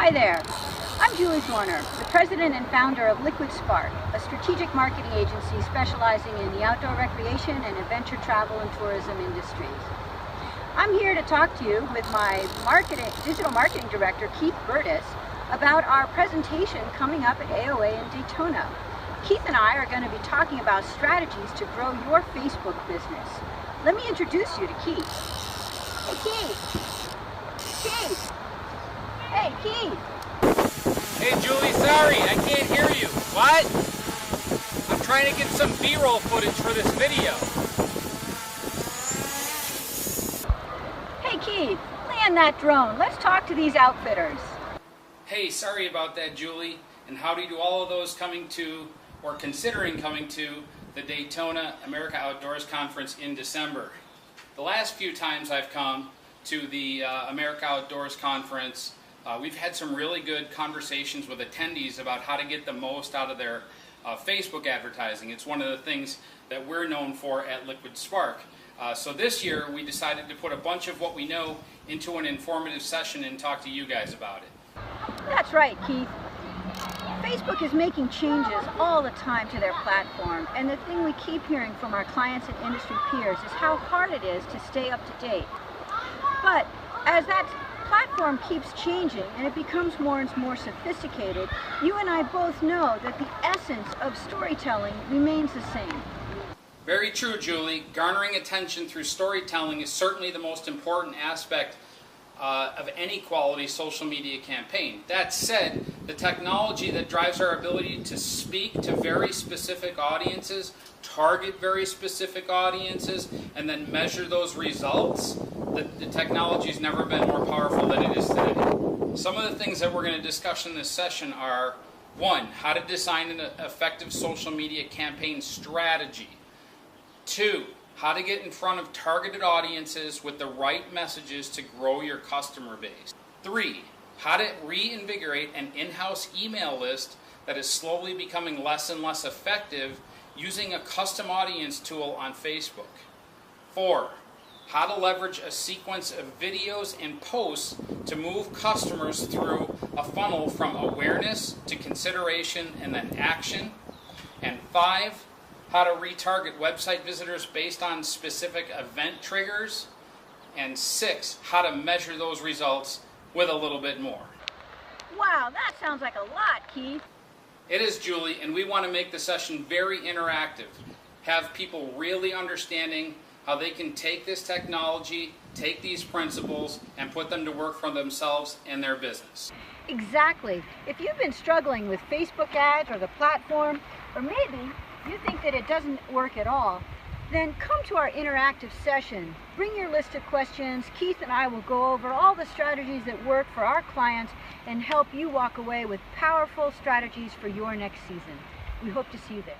Hi there, I'm Julie Thorner, the president and founder of Liquid Spark, a strategic marketing agency specializing in the outdoor recreation and adventure travel and tourism industries. I'm here to talk to you with my digital marketing director, Keith Burtis, about our presentation coming up at AOA in Daytona. Keith and I are going to be talking about strategies to grow your Facebook business. Let me introduce you to Keith. Hey, Keith. Keith. Hey, Keith. Hey, Julie, sorry, I can't hear you. What? I'm trying to get some B-roll footage for this video. Hey, Keith, land that drone. Let's talk to these outfitters. Hey, sorry about that, Julie. And howdy to all of those coming to, or considering coming to, the Daytona America Outdoors Conference in December. The last few times I've come to the America Outdoors Conference, we've had some really good conversations with attendees about how to get the most out of their Facebook advertising. It's one of the things that we're known for at Liquid Spark. So this year we decided to put a bunch of what we know into an informative session and talk to you guys about it. That's right, Keith. Facebook is making changes all the time to their platform, and the thing we keep hearing from our clients and industry peers is how hard it is to stay up to date. But as that platform keeps changing and it becomes more and more sophisticated, you and I both know that the essence of storytelling remains the same. Very true, Julie. Garnering attention through storytelling is certainly the most important aspect of any quality social media campaign. That said, the technology that drives our ability to speak to very specific audiences, target very specific audiences, and then measure those results, the technology has never been more powerful than it is today. Some of the things that we're going to discuss in this session are: 1. How to design an effective social media campaign strategy. 2. How to get in front of targeted audiences with the right messages to grow your customer base. 3. How to reinvigorate an in-house email list that is slowly becoming less and less effective using a custom audience tool on Facebook. 4. How to leverage a sequence of videos and posts to move customers through a funnel from awareness to consideration and then action. And 5. How to retarget website visitors based on specific event triggers. And 6. How to measure those results with a little bit more. Wow, that sounds like a lot, Keith. It is, Julie, and we want to make the session very interactive. Have people really understanding how they can take this technology, take these principles, and put them to work for themselves and their business. Exactly. If you've been struggling with Facebook ads or the platform, or maybe you think that it doesn't work at all, then come to our interactive session. Bring your list of questions. Keith and I will go over all the strategies that work for our clients and help you walk away with powerful strategies for your next season. We hope to see you there.